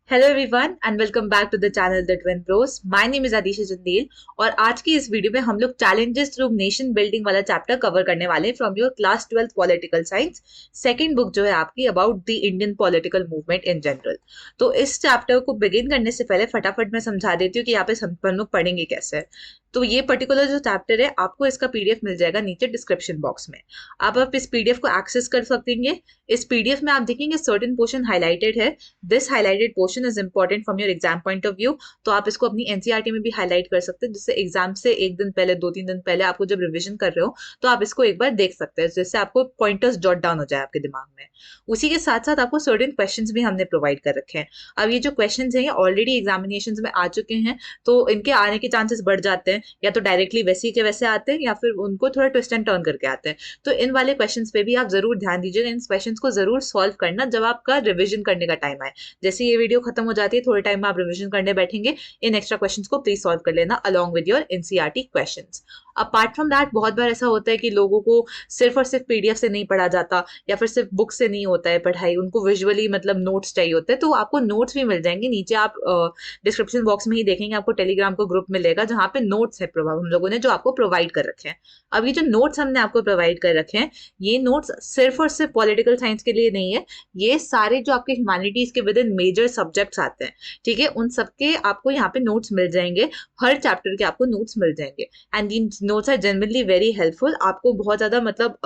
Hello everyone and welcome back to the channel the twin bros. My name is Adisha Chandel और आज की इस video में हम लोग चैलेंजेस थ्रू नेशन बिल्डिंग वाला चैप्टर कवर करने वाले हैं from your class 12th political science. Second book जो है आपकी about the Indian political movement in general. तो इस चैप्टर को बिगिन करने से पहले फटाफट मैं समझा देती हूँ कि यहाँ पे हम लोग पढ़ेंगे कैसे। तो ये पर्टिकुलर जो चैप्टर है आपको इसका पीडीएफ मिल जाएगा नीचे डिस्क्रिप्शन बॉक्स में। आप इस पीडीएफ को एक्सेस कर सकेंगे। इस पीडीएफ में आप देखेंगे सर्टेन पोर्शन हाईलाइटेड है। This highlighted portion is important from your exam point of view. तो आप इसको अपनी एनसीईआरटी में भी हाईलाइट कर सकते हैं, जिससे एग्जाम से एक दिन पहले, 2-3 दिन पहले आपको जब रिवीजन कर रहे हो तो आप इसको एक बार देख सकते हैं, जिससे आपको पॉइंटर्स जॉट डाउन हो जाए आपके दिमाग में। उसी के साथ साथ आपको सर्टेन क्वेश्चंस भी हमने प्रोवाइड कर रखे हैं। अब ये जो क्वेश्चंस हैं ये ऑलरेडी एग्जामिनेशन में आ चुके हैं, तो इनके आने के चांसेस बढ़ जाते हैं। या तो डायरेक्टली वैसे के वैसे आते हैं या फिर उनको थोड़ा ट्विस्ट एंड टर्न करके आते हैं। तो इन वाले क्वेश्चंस पे भी आप जरूर ध्यान दीजिएगा। इन क्वेश्चंस को जरूर सॉल्व करना जब आपका रिवीजन करने का टाइम आए। जैसे ये वीडियो खत्म हो जाती है, थोड़े टाइम में आप रिवीजन करने बैठेंगे, इन एक्स्ट्रा क्वेश्चंस को प्लीज सॉल्व कर लेना along with your NCERT questions. Apart from that बहुत बार ऐसा होता है कि लोगों को सिर्फ और सिर्फ पीडीएफ से नहीं पढ़ा जाता या फिर सिर्फ बुक से नहीं होता है पढ़ाई, उनको विजुअली मतलब नोट्स चाहिए होते हैं। तो आपको नोट्स भी मिल जाएंगे नीचे। आप डिस्क्रिप्शन बॉक्स में ही देखेंगे, आपको टेलीग्राम को ग्रुप मिलेगा जहाँ पे नोट्स है हम लोगों ने जो आपको प्रोवाइड कर रखे हैं। अब ये जो नोट्स हमने आपको प्रोवाइड कर रखे हैं, ये नोट्स सिर्फ और सिर्फ पॉलिटिकल साइंस के लिए नहीं है। ये सारे जो आपके ह्यूमैनिटीज के विद इन मेजर सब्जेक्ट्स आते हैं, ठीक है, उन सबके आपको यहाँ पे नोट्स मिल जाएंगे। हर चैप्टर के आपको नोट्स मिल जाएंगे and the notes are generally very helpful. आपको बहुत ज्यादा मतलब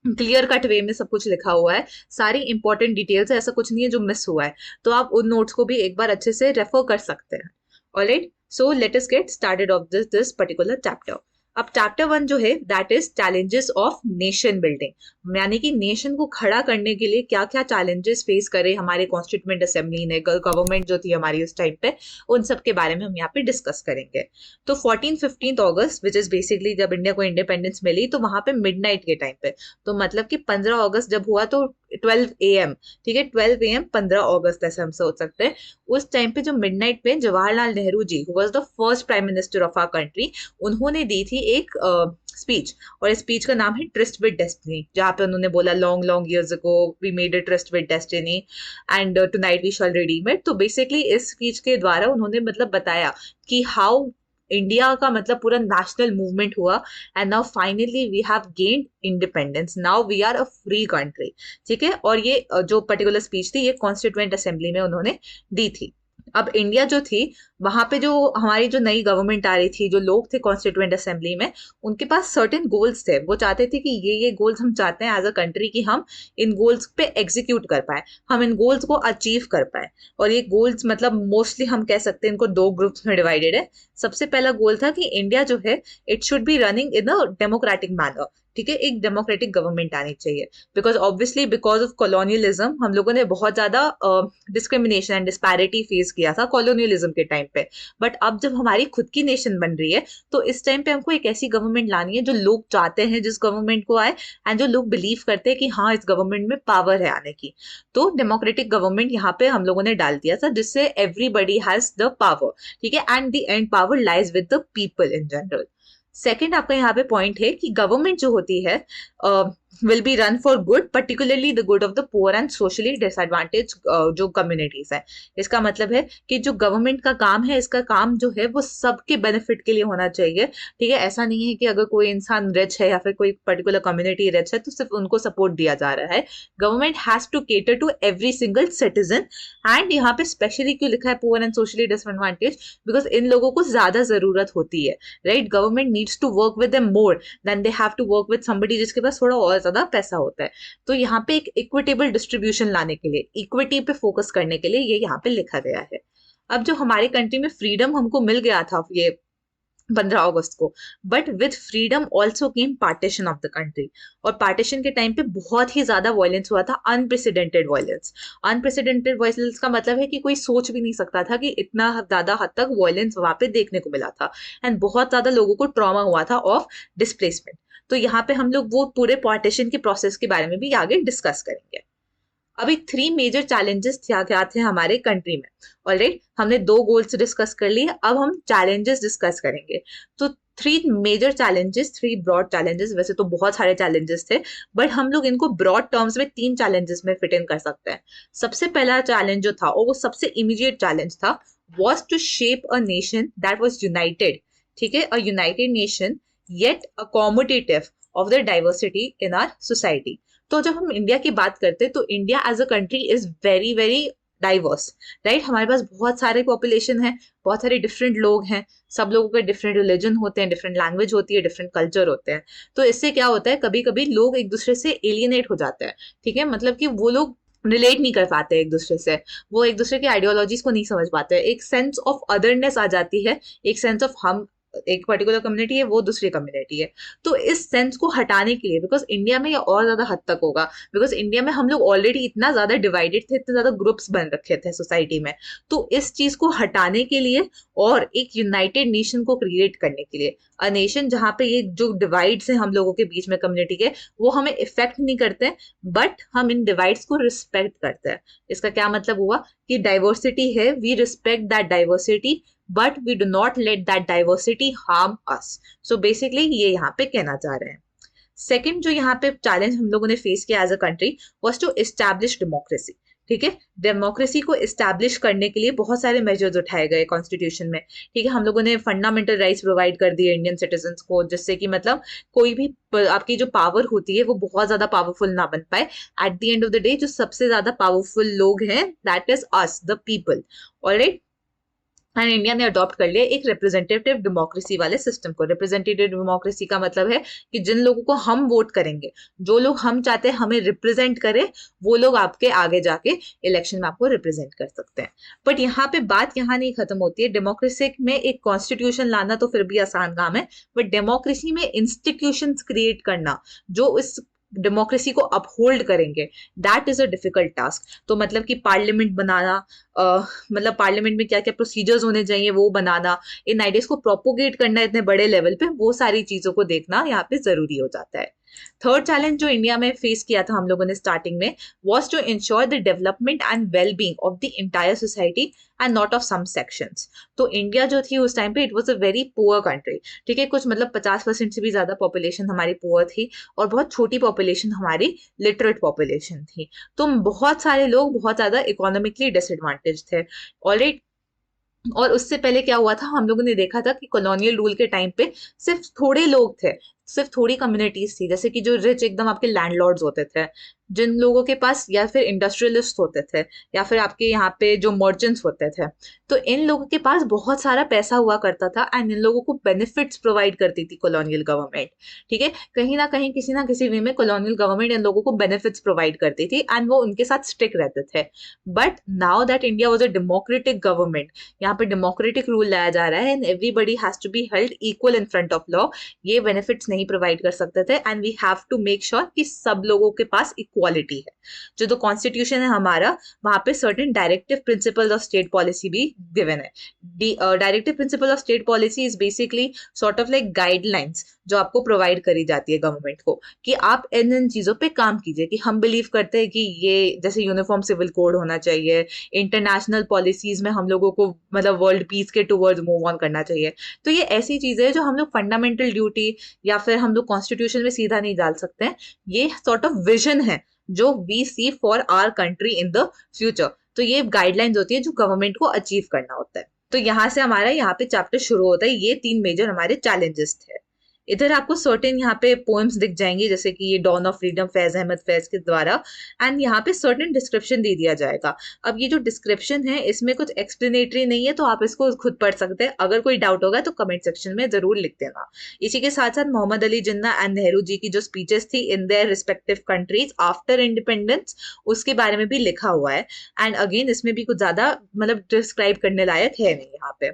क्लियर कट वे में सब कुछ लिखा हुआ है, सारी इंपॉर्टेंट डिटेल्स है, ऐसा कुछ नहीं है जो मिस हुआ है। तो आप उन नोट्स को भी एक बार अच्छे से रेफर कर सकते हैं। Alright, so let us get started off this particular chapter. अब चैप्टर 1 जो है that is challenges of nation building, यानी कि नेशन को खड़ा करने के लिए क्या क्या चैलेंजेस फेस करे हमारे कॉन्स्टिट्यूएंट असेंबली ने, गवर्नमेंट जो थी हमारी उस टाइम पे, उन सब के बारे में हम यहाँ पे डिस्कस करेंगे। तो 14-15 अगस्त विच इज बेसिकली जब इंडिया को इंडिपेंडेंस मिली, तो वहां पे मिडनाइट के टाइम पे, तो मतलब कि 15 अगस्त जब हुआ तो 12 AM, ठीक है, 12 AM 15 अगस्त ऐसे हम सोच सकते हैं। उस टाइम पे जो मिडनाइट पे Jawaharlal Nehru ji was the first prime minister of our country, उन्होंने दी थी एक स्पीच, और इस स्पीच का नाम है ट्रस्ट विद डेस्टिनी, जहाँ पे उन्होंने बोला long long years ago we made a trust with destiny and tonight we shall redeem it. तो बेसिकली इस स्पीच के द्वारा उन्होंने मतलब बताया कि हाउ इंडिया का मतलब पूरा नेशनल मूवमेंट हुआ and now finally we have gained independence, now we are a free country, ठीक है। और ये जो पर्टिकुलर स्पीच थी ये कॉन्स्टिट्यूएंट असेंबली में उन्होंने दी थी। अब इंडिया जो थी, वहां पे जो हमारी जो नई गवर्नमेंट आ रही थी, जो लोग थे कॉन्स्टिट्यूएंट असेंबली में, उनके पास सर्टेन गोल्स थे। वो चाहते थे कि ये गोल्स हम चाहते हैं एज अ कंट्री कि हम इन गोल्स पे एग्जीक्यूट कर पाए, हम इन गोल्स को अचीव कर पाए। और ये गोल्स मतलब मोस्टली हम कह सकते हैं इनको दो ग्रुप्स में डिवाइडेड है। सबसे पहला गोल था कि इंडिया जो है it should be running in a democratic manner, ठीक है, एक डेमोक्रेटिक गवर्नमेंट आनी चाहिए। Because obviously because of colonialism हम लोगों ने बहुत ज्यादा डिस्क्रिमिनेशन एंड डिस्पैरिटी फेस किया था कॉलोनियलिज्म के टाइम पे। बट अब जब हमारी खुद की नेशन बन रही है, तो इस टाइम पे हमको एक ऐसी गवर्नमेंट लानी है जो लोग चाहते हैं, जिस गवर्नमेंट को आए एंड जो लोग बिलीव करते हैं कि हाँ इस गवर्नमेंट में पावर है आने की। तो डेमोक्रेटिक गवर्नमेंट यहाँ पे हम लोगों ने डाल दिया था, जिससे एवरीबडी हैज द पावर, ठीक है, and the end power lies with the people in general. Second आपका यहाँ पे पॉइंट है कि गवर्नमेंट जो होती है will be run for good, particularly the good of the poor and socially disadvantage जो कम्युनिटीज है। इसका मतलब है कि जो गवर्नमेंट का काम है, इसका काम जो है वो सबके बेनिफिट के लिए होना चाहिए, ठीक है। ऐसा नहीं है कि अगर कोई इंसान रिच है या फिर कोई पर्टिकुलर कम्युनिटी रिच है तो सिर्फ उनको सपोर्ट दिया जा रहा है। Government has to cater to every single citizen. And यहाँ पे स्पेशली क्यों लिखा है poor and socially disadvantage, because इन लोगों को ज्यादा जरूरत होती है, right. Government needs to work with them more than they have to work with somebody जिसके पास थोड़ा और ज्यादा पैसा होता है। तो यहाँ पे एक इक्विटेबल डिस्ट्रीब्यूशन लाने के लिए, इक्विटी पे फोकस करने के लिए ये यहाँ पे लिखा गया है। अब जो हमारे कंट्री में फ्रीडम हमको मिल गया था ये 15 अगस्त को, but with freedom also came partition of the country. और पार्टीशन के टाइम पे बहुत ही ज्यादा वायलेंस हुआ था, अनप्रेसिडेंटेड वायलेंस। अनप्रेसिडेंटेड वायलेंस का मतलब है कि कोई सोच भी नहीं सकता था कि इतना ज्यादा हद तक वायलेंस वहां पे देखने को मिला था एंड बहुत ज्यादा लोगों को ट्रॉमा हुआ था ऑफ डिस्प्लेसमेंट। तो यहाँ पे हम लोग वो पूरे पार्टीशन के प्रोसेस के बारे में भी आगे डिस्कस करेंगे। अभी 3 मेजर चैलेंजेस क्या थे हमारे कंट्री में। ऑलराइट, हमने 2 गोल्स डिस्कस कर लिए, अब हम चैलेंजेस डिस्कस करेंगे। तो 3 मेजर चैलेंजेस, 3 ब्रॉड चैलेंजेस, वैसे तो बहुत सारे चैलेंजेस थे बट हम लोग इनको ब्रॉड टर्म्स में 3 चैलेंजेस में फिट इन कर सकते हैं। सबसे पहला चैलेंज जो था और वो सबसे इमीडिएट चैलेंज था, was to shape a nation that was united, ठीक है, a united nation yet accommodative of the diversity in our society। तो जब हम इंडिया की बात करते हैं तो India as a country is very very diverse, right. हमारे पास बहुत सारे पॉपुलेशन है, बहुत सारे डिफरेंट लोग हैं, सब लोगों के डिफरेंट रिलीजन होते हैं, डिफरेंट लैंग्वेज होती है, डिफरेंट कल्चर होते हैं। तो इससे क्या होता है, कभी कभी लोग एक दूसरे से एलियनेट हो जाते हैं, ठीक है, मतलब कि वो लोग रिलेट नहीं कर पाते एक दूसरे से, वो एक दूसरे की आइडियोलॉजीज को नहीं समझ पाते, एक सेंस ऑफ अदरनेस आ जाती है, एक सेंस ऑफ हम एक पर्टिकुलर कम्युनिटी है, वो दूसरी कम्युनिटी है। तो इस सेंस को हटाने के लिए, बिकॉज इंडिया में ये और ज्यादा हद तक होगा, बिकॉज इंडिया में हम लोग ऑलरेडी इतना ज्यादा डिवाइडेड थे, इतने ज्यादा ग्रुप्स बन रखे थे सोसाइटी में, तो इस चीज को हटाने के लिए और एक यूनाइटेड नेशन को क्रिएट करने के लिए, अ नेशन जहाँ पे ये जो डिवाइड्स हैं हम लोगों के बीच में कम्युनिटी के, वो हमें इफेक्ट नहीं करते बट हम इन डिवाइड्स को रिस्पेक्ट करते हैं। इसका क्या मतलब हुआ कि डाइवर्सिटी है, we respect that diversity but we do not let that diversity harm us। so basically ये यहाँ पे कहना चाह रहे हैं। सेकंड जो यहाँ पे चैलेंज हम लोगों ने फेस किया as a country was to establish democracy, ठीक है। डेमोक्रेसी को एस्टैब्लिश करने के लिए बहुत सारे मेजर्स उठाए गए कॉन्स्टिट्यूशन में, ठीक है। हम लोगों ने फंडामेंटल राइट्स प्रोवाइड कर दिए इंडियन सिटीजन्स को, जिससे कि मतलब कोई भी आपकी जो पावर होती है वो बहुत ज्यादा पावरफुल ना बन पाए। At the end of the day जो सबसे ज्यादा पावरफुल लोग हैं, that is us the people, alright. And India ने अडॉप्ट कर लिया एक रिप्रेजेंटेटिव डेमोक्रेसी वाले सिस्टम को। रिप्रेजेंटेटिव डेमोक्रेसी का मतलब है कि जिन लोगों को हम वोट करेंगे, जो लोग हम चाहते हैं हमें रिप्रेजेंट करे, वो लोग आपके आगे जाके इलेक्शन में आपको रिप्रेजेंट कर सकते हैं। बट यहाँ पे बात यहाँ नहीं खत्म होती है। डेमोक्रेसी में एक कॉन्स्टिट्यूशन लाना तो फिर भी आसान काम है, बट डेमोक्रेसी में इंस्टीट्यूशंस क्रिएट करना जो इस डेमोक्रेसी को अपहोल्ड करेंगे, that is a difficult task. तो मतलब कि पार्लियामेंट बनाना, मतलब पार्लियामेंट में क्या क्या प्रोसीजर्स होने चाहिए वो बनाना, इन आइडियाज को प्रोपोगेट करना इतने बड़े लेवल पे, वो सारी चीजों को देखना यहाँ पे जरूरी हो जाता है। थर्ड चैलेंज जो इंडिया में फेस किया था हम लोगों ने स्टार्टिंग में, was to ensure the development and well-being of the entire society and not of some sections। तो इंडिया जो थी उस टाइम पे it was a very poor country, ठीक है। कुछ मतलब 50% से भी ज्यादा पॉपुलेशन हमारी पुअर थी और बहुत छोटी पॉपुलेशन हमारी लिटरेट पॉपुलेशन थी। तो बहुत सारे लोग बहुत ज्यादा इकोनॉमिकली डिसएडवांटेज थे, ऑलराइट। और उससे पहले क्या हुआ था, हम लोगों ने देखा था कि कॉलोनियल रूल के टाइम पे सिर्फ थोड़े लोग थे, सिर्फ थोड़ी कम्युनिटीज थी, जैसे कि जो रिच एकदम आपके लैंडलॉर्ड्स होते थे, जिन लोगों के पास, या फिर इंडस्ट्रियलिस्ट होते थे, या फिर आपके यहाँ पे जो मर्चेंट्स होते थे, तो इन लोगों के पास बहुत सारा पैसा हुआ करता था एंड इन लोगों को बेनिफिट्स प्रोवाइड करती थी कॉलोनियल गवर्नमेंट, ठीक है। कहीं ना किसी वे में कॉलोनियल गवर्नमेंट इन लोगों को बेनिफिट्स प्रोवाइड करती थी एंड वो उनके साथ स्टिक रहते थे। But now that India was a democratic government, यहाँ पे डेमोक्रेटिक रूल लाया जा रहा है and everybody has to be held equal in front of law, ये बेनिफिट्स नहीं प्रोवाइड कर सकते थे and we have to make sure कि सब लोगों के पास इक्वालिटी है। जो तो कॉन्स्टिट्यूशन है हमारा, वहां पे certain directive principle of state policy भी गिवन है। Directive principle of state policy is basically sort of like guidelines जो आपको प्रोवाइड करी जाती है गवर्नमेंट को, कि आप इन इन चीजों पे काम कीजिए। कि हम बिलीव करते हैं कि ये जैसे यूनिफॉर्म सिविल कोड होना चाहिए, इंटरनेशनल पॉलिसीज में हम लोगों को मतलब वर्ल्ड पीस के टुवर्ड्स मूव ऑन करना चाहिए। तो ये ऐसी चीजें हैं जो हम लोग फंडामेंटल ड्यूटी या फिर हम लोग कॉन्स्टिट्यूशन में सीधा नहीं डाल सकते हैं। ये सॉर्ट ऑफ विजन है जो we see for our country in the future. तो ये गाइडलाइंस होती है जो गवर्नमेंट को अचीव करना होता है। तो यहाँ से हमारा यहाँ पे चैप्टर शुरू होता है। ये 3 मेजर हमारे चैलेंजेस थे। इधर आपको सर्टेन यहाँ पे पोएम्स दिख जाएंगे, जैसे कि ये dawn of freedom Faiz Ahmad Faiz के द्वारा, एंड यहाँ पे सर्टेन डिस्क्रिप्शन दे दिया जाएगा। अब ये जो डिस्क्रिप्शन है इसमें कुछ एक्सप्लेनेटरी नहीं है, तो आप इसको खुद पढ़ सकते हैं। अगर कोई डाउट होगा तो कमेंट सेक्शन में जरूर लिख देना। इसी के साथ साथ मोहम्मद अली जिन्ना एंड नेहरू जी की जो स्पीचेस थी in their respective countries after independence, उसके बारे में भी लिखा हुआ है। एंड अगेन इसमें भी कुछ ज्यादा मतलब डिस्क्राइब करने लायक है नहीं यहाँ पे।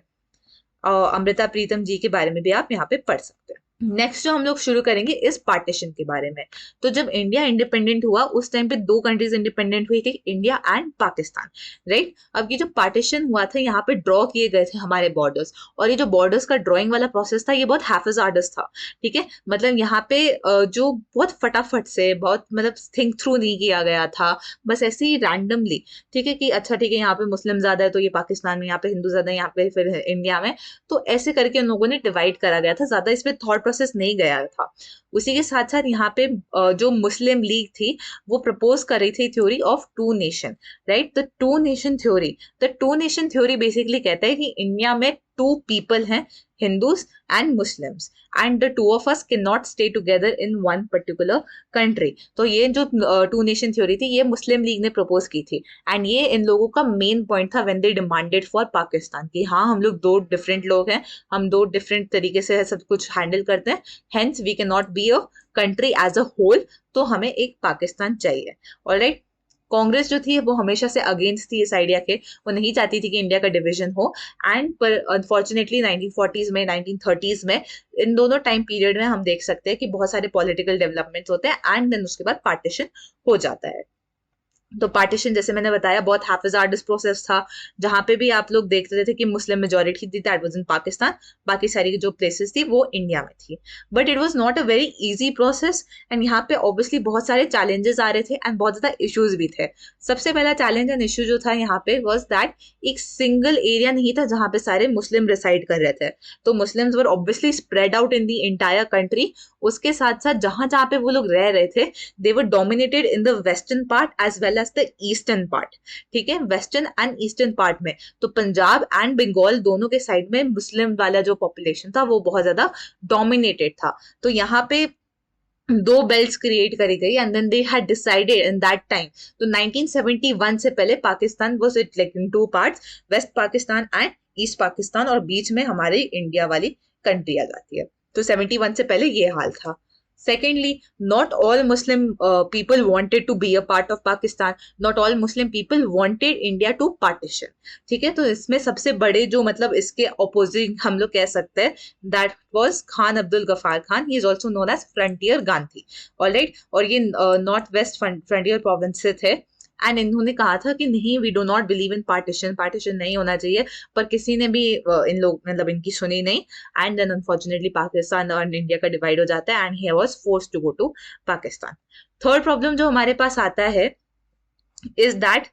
अमृता प्रीतम जी के बारे में भी आप यहाँ पे पढ़ सकते हैं। नेक्स्ट जो हम लोग शुरू करेंगे इस पार्टीशन के बारे में। तो जब इंडिया इंडिपेंडेंट हुआ उस टाइम पे दो कंट्रीज इंडिपेंडेंट हुई थी, इंडिया एंड पाकिस्तान, राइट। अब ये जो पार्टीशन हुआ था यहाँ पे ड्रॉ किए गए थे हमारे बॉर्डर्स, और ये जो बॉर्डर्स का ड्रॉइंग वाला प्रोसेस था ये बहुत हैफजार्डस था, ठीक है। मतलब यहाँ पे जो बहुत फटाफट से, बहुत मतलब थिंक थ्रू नहीं किया गया था, बस ऐसे ही रैंडमली, ठीक है, कि अच्छा ठीक है यहाँ पे मुस्लिम ज्यादा है तो ये पाकिस्तान में, यहाँ पे हिंदू ज्यादा है यहाँ पे फिर इंडिया में, तो ऐसे करके उन लोगों ने डिवाइड करा गया था, ज्यादा इसमें थॉट प्रोसेस नहीं गया था। उसी के साथ साथ यहाँ पे जो मुस्लिम लीग थी वो प्रपोज कर रही थी theory of two nation, right. The two nation theory basically कहता है कि इंडिया में टू पीपल हैं, Hindus and Muslims, and the two of us can not stay together in one particular country. तो ये जो टू नेशन थ्योरी थी ये मुस्लिम लीग ने प्रपोज की थी, एंड ये इन लोगों का मेन पॉइंट था when they demanded for Pakistan, कि हाँ हम लोग दो डिफरेंट लोग हैं, हम दो डिफरेंट तरीके से सब कुछ हैंडल करते हैं, hence we can not be a country as a whole, तो हमें एक पाकिस्तान चाहिए। ऑलराइट। कांग्रेस जो थी वो हमेशा से अगेंस्ट थी इस आइडिया के, वो नहीं चाहती थी कि इंडिया का डिवीजन हो, एंड पर अनफॉर्चुनेटली 1940s में 1930s में इन दोनों टाइम पीरियड में हम देख सकते हैं कि बहुत सारे पॉलिटिकल डेवलपमेंट्स होते हैं, एंड देन उसके बाद पार्टीशन हो जाता है। तो पार्टीशन जैसे मैंने बताया बहुत हैफजार्डस प्रोसेस था, जहां पे भी आप लोग देखते थे कि मुस्लिम मेजोरिटी थी दैट वाज इन पाकिस्तान, बाकी सारी जो प्लेसेस थी वो इंडिया में थी। But it was not a very easy process, and यहाँ पे ऑब्वियसली बहुत सारे चैलेंजेस आ रहे थे एंड बहुत ज्यादा इश्यूज भी थे। सबसे पहला चैलेंज एंड इश्यू जो था यहाँ पे वाज दैट एक सिंगल एरिया नहीं था जहां पे सारे मुस्लिम रिसाइड कर रहे थे, तो Muslims were obviously spread out in the entire country. उसके साथ साथ जहां जहां पे वो लोग रह रहे थे they were dominated in the western part as well as the eastern part, ठीक है, वेस्टर्न एंड ईस्टर्न पार्ट में। तो पंजाब एंड बंगाल दोनों के साइड में मुस्लिम वाला जो पॉपुलेशन था वो बहुत ज्यादा डोमिनेटेड था। तो यहाँ पे दो बेल्ट्स क्रिएट करी गई, and then they had decided in that time. तो 1971 से पहले Pakistan was it like in two parts, west Pakistan and east Pakistan, और बीच में हमारी इंडिया वाली कंट्री आ जाती है। तो 71 से पहले ये हाल था। Secondly, not all Muslim people wanted to be a part of Pakistan. Not all Muslim people wanted India to partition. ठीक है, तो इसमें सबसे बड़े जो मतलब इसके opposing हम लोग कह सकते हैं, that was Khan Abdul Ghaffar Khan. He is also known as Frontier Gandhi. Alright, और ये नॉर्थ वेस्ट फ्रंटियर प्रोविंस से थे, एंड इन्होंने कहा था कि नहीं, we do not believe in partition, partition नहीं होना चाहिए, पर किसी ने भी इन लोग मतलब इनकी सुनी नहीं, एंड देन अनफॉर्चुनेटली पाकिस्तान और इंडिया का डिवाइड हो जाता है, and he was forced to go to Pakistan. Third problem जो हमारे पास आता है is that